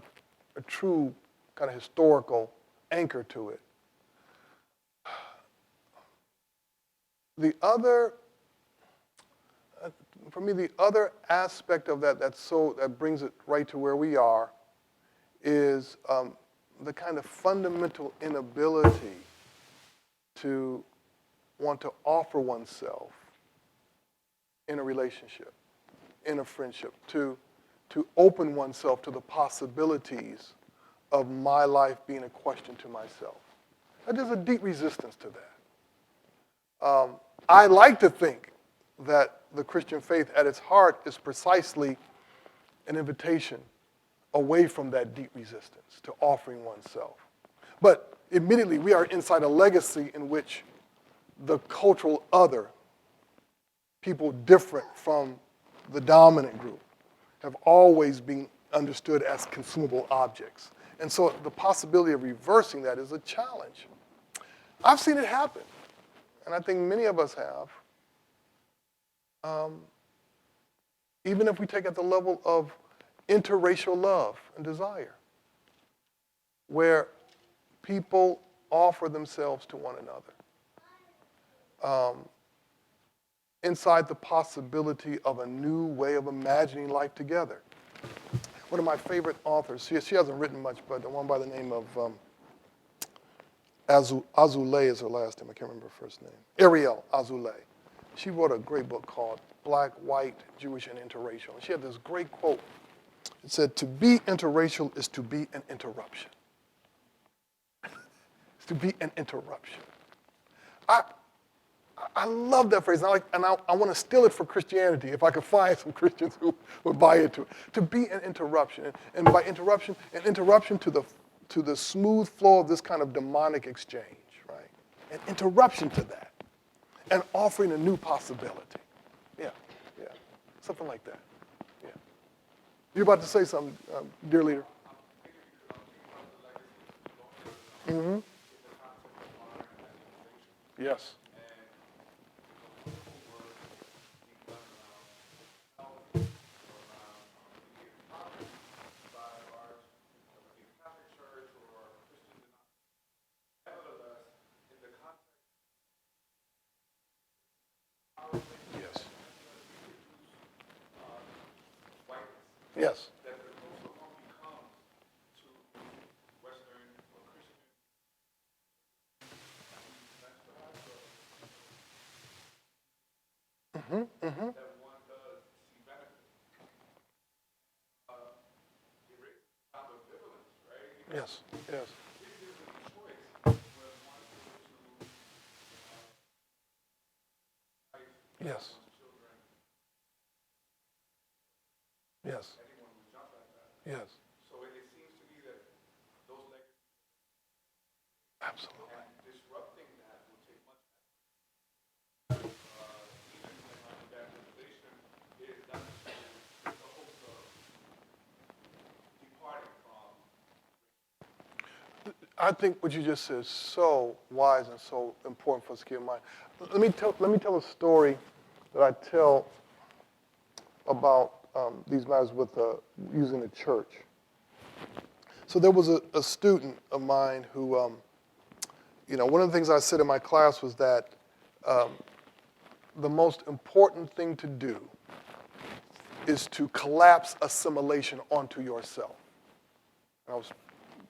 true kind of historical anchor to it. The other, for me, the other aspect of that that brings it right to where we are is the kind of fundamental inability to want to offer oneself in a relationship, in a friendship, to open oneself to the possibilities of my life being a question to myself. And there's a deep resistance to that. I like to think that the Christian faith at its heart is precisely an invitation away from that deep resistance to offering oneself. But admittedly, we are inside a legacy in which the cultural other, people different from the dominant group, have always been understood as consumable objects. And so the possibility of reversing that is a challenge. I've seen it happen, and I think many of us have. Even if we take at the level of interracial love and desire, where people offer themselves to one another, inside the possibility of a new way of imagining life together. One of my favorite authors, she hasn't written much, but the one by the name of Azoulay is her last name. I can't remember her first name. Ariel Azoulay. She wrote a great book called black, white, Jewish, and interracial. And she had this great quote. It said, "To be interracial is to be an interruption." It's to be an interruption. I love that phrase, and I want to steal it for Christianity, if I could find some Christians who would buy into it. To be an interruption, and by interruption, an interruption to the smooth flow of this kind of demonic exchange, right? An interruption to that, and offering a new possibility. Yeah, something like that. Yeah. You're about to say something, dear leader. Mm-hmm. Yes. Yes. Mm-hmm, mm-hmm. Yes, yes. Yes. Yes. Yes. So it seems to me that those legacies, absolutely, and disrupting that will take much effort. Even in evangelization is not necessarily the hope of departing from. I think what you just said is so wise and so important for us to keep in mind. Let me tell a story that I tell about these matters with using the church. So there was a student of mine who, one of the things I said in my class was that the most important thing to do is to collapse assimilation onto yourself. And I was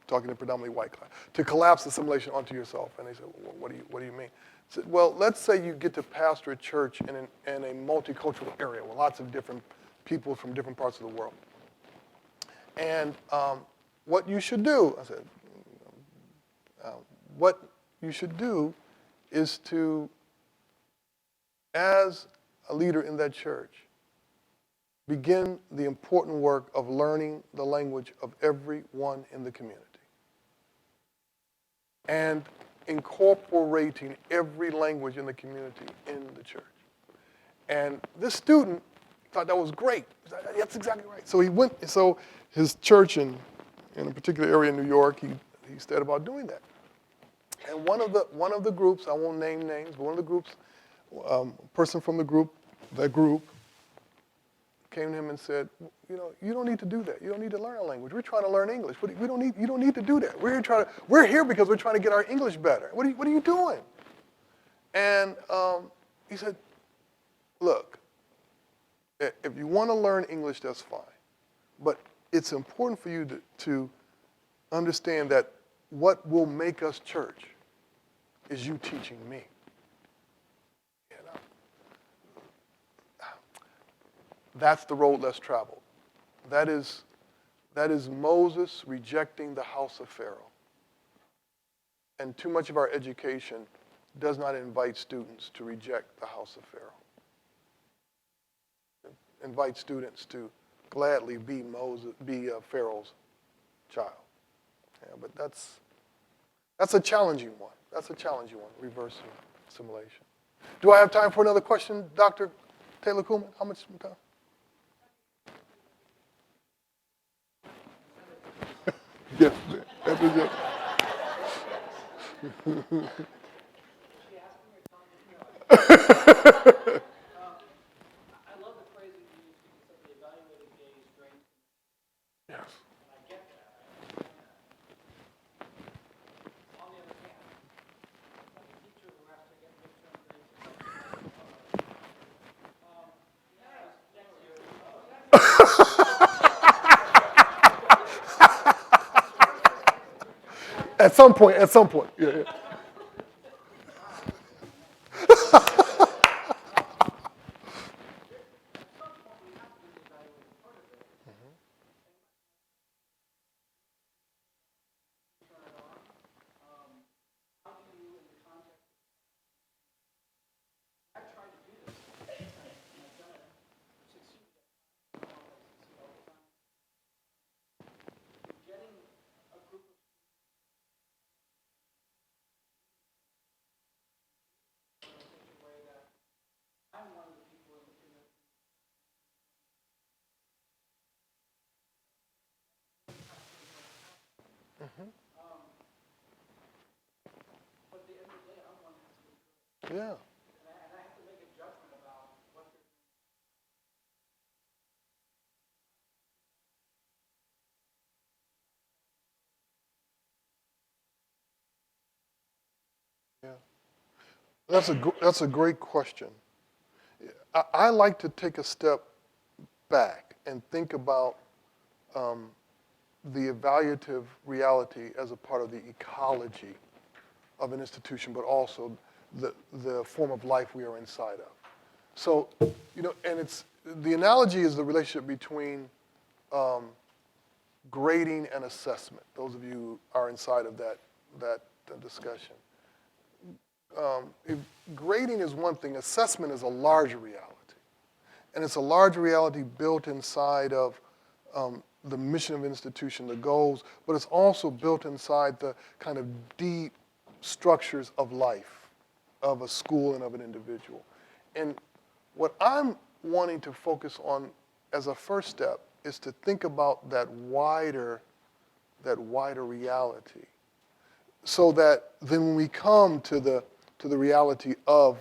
talking to a predominantly white class. To collapse assimilation onto yourself. And they said, well, what do you mean? I said, well, let's say you get to pastor a church in a multicultural area with lots of different people from different parts of the world. And what you should do, I said, what you should do is to, as a leader in that church, begin the important work of learning the language of everyone in the community and incorporating every language in the community in the church. And this student thought that was great. He said, that's exactly right. So he went, so his church in a particular area in New York, he said about doing that. And one of the groups, I won't name names, but one of the groups, a person from that group, came to him and said, you don't need to do that. You don't need to learn a language. We're trying to learn English. You don't need to do that. We're here because we're trying to get our English better. What are you doing? And he said, look, if you want to learn English, that's fine. But it's important for you to understand that what will make us church is you teaching me. That's the road less traveled. That is Moses rejecting the house of Pharaoh. And too much of our education does not invite students to reject the house of Pharaoh. Invite students to gladly be Pharaoh's child. Yeah, but that's a challenging one. That's a challenging one, reversing assimilation. Do I have time for another question, Dr. Taylor Kuhlman? How much time? Yes, that is it. I love the phrase that you use because of the evaluated gaze, strength. Yes. And I get that. On the other hand, like a teacher who has to get midterm grades, At some point. Yeah. But at the end of the day, I want it to be good. Yeah. And I have to make a judgment about what they're Yeah. That's a great question. I like to take a step back and think about the evaluative reality as a part of the ecology of an institution, but also the form of life we are inside of. So, and the analogy is the relationship between grading and assessment. Those of you who are inside of that discussion. If grading is one thing, assessment is a larger reality. And it's a large reality built inside of the mission of an institution, the goals, but it's also built inside the kind of deep structures of life, of a school and of an individual. And what I'm wanting to focus on as a first step is to think about that wider reality, so that then when we come to the reality of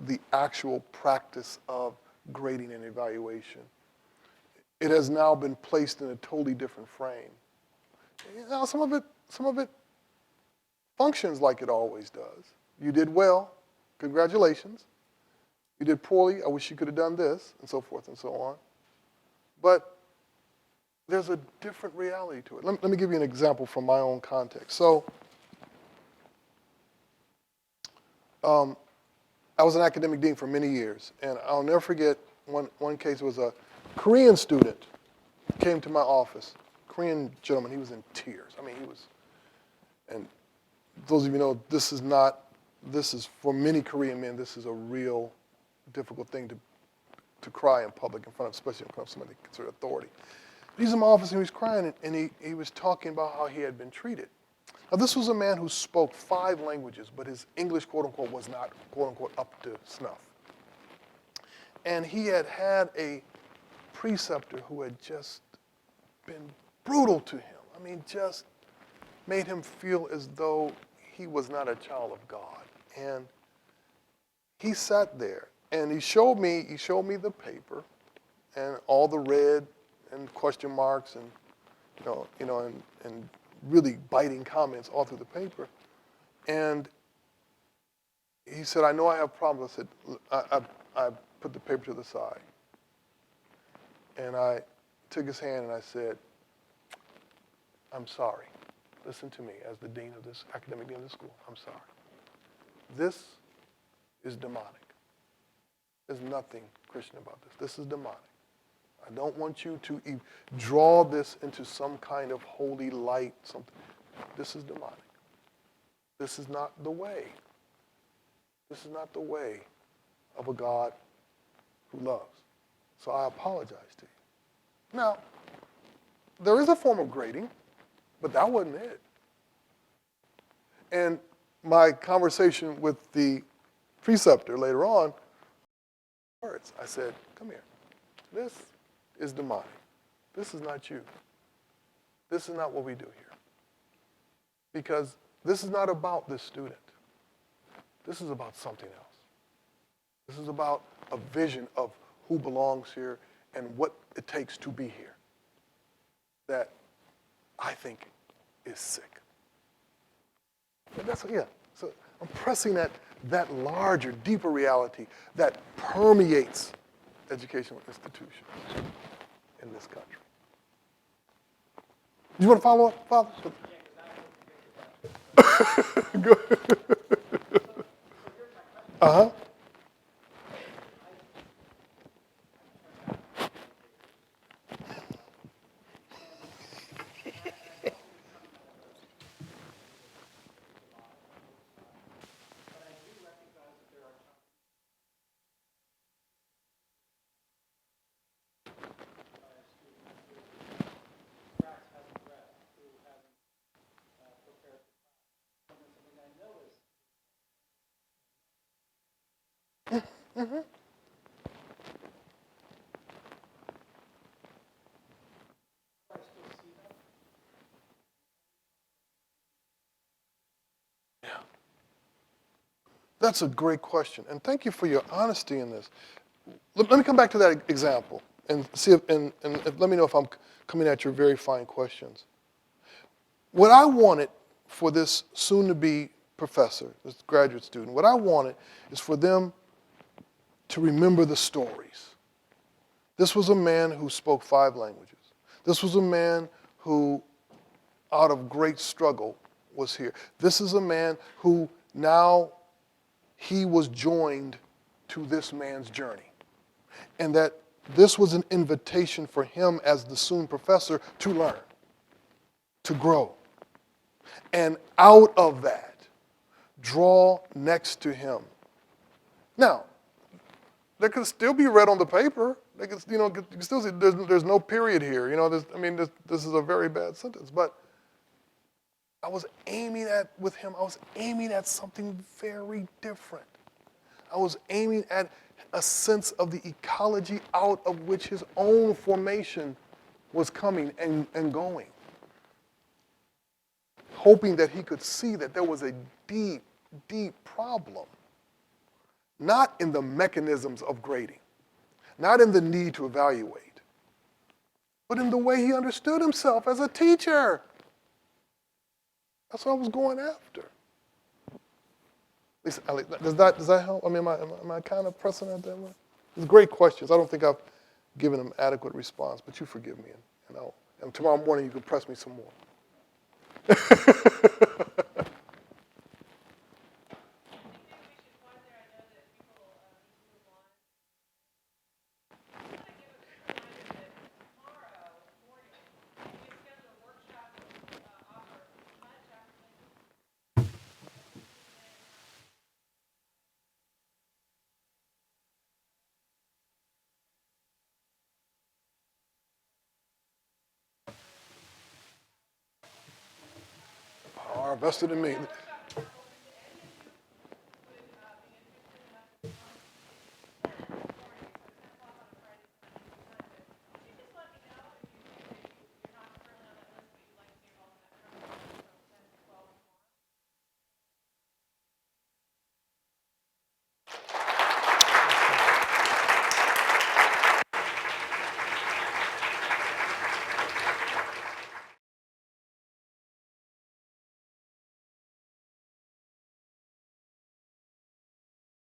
the actual practice of grading and evaluation, it has now been placed in a totally different frame. Some of it functions like it always does. You did well, congratulations. You did poorly, I wish you could have done this, and so forth and so on. But there's a different reality to it. Let me give you an example from my own context. So, I was an academic dean for many years, and I'll never forget one case. Was a Korean student came to my office. Korean gentleman, he was in tears. I mean, he was, and those of you know, this is for many Korean men, this is a real difficult thing to cry in public in front of, especially in front of somebody considered authority. He's in my office and he was crying, and he was talking about how he had been treated. Now, this was a man who spoke 5 languages, but his English, quote unquote, was not, quote unquote, up to snuff. And he had a preceptor who had just been brutal to him. I mean, just made him feel as though he was not a child of God. And he sat there and he showed me the paper and all the red and question marks and and really biting comments all through the paper. And he said, I know I have problems. I said, I put the paper to the side. And I took his hand and I said, I'm sorry. Listen to me as the dean of this, academic dean of this school. I'm sorry. This is demonic. There's nothing Christian about this. This is demonic. I don't want you to draw this into some kind of holy light, something. This is demonic. This is not the way. This is not the way of a God who loves. So I apologize to you. Now, there is a form of grading, but that wasn't it. And my conversation with the preceptor later on, words, I said, come here. This is demonic. This is not you. This is not what we do here. Because this is not about this student. This is about something else. This is about a vision of who belongs here and what it takes to be here that I think is sick. And that's, yeah. So I'm pressing that larger, deeper reality that permeates educational institutions in this country. You want to follow up, Father? Good. Uh-huh. Mm-hmm. That's a great question, and thank you for your honesty in this. Let me come back to that example and see if, and let me know if I'm coming at your very fine questions. What I wanted for this soon-to-be professor, this graduate student, what I wanted is for them to remember the stories. This was a man who spoke 5 languages. This was a man who, out of great struggle, was here. This is a man who now he was joined to this man's journey. And that this was an invitation for him as the soon professor to learn, to grow. And out of that, draw next to him. Now, that could still be read on the paper. They could, you can still see there's no period here. This is a very bad sentence. But I was aiming at something very different. I was aiming at a sense of the ecology out of which his own formation was coming and going. Hoping that he could see that there was a deep, deep problem. Not in the mechanisms of grading, not in the need to evaluate, but in the way he understood himself as a teacher. That's what I was going after. Does that help? I mean, am I kind of pressing at that way? It's great questions. I don't think I've given them adequate response, but you forgive me, and tomorrow morning you can press me some more. Power vested in me.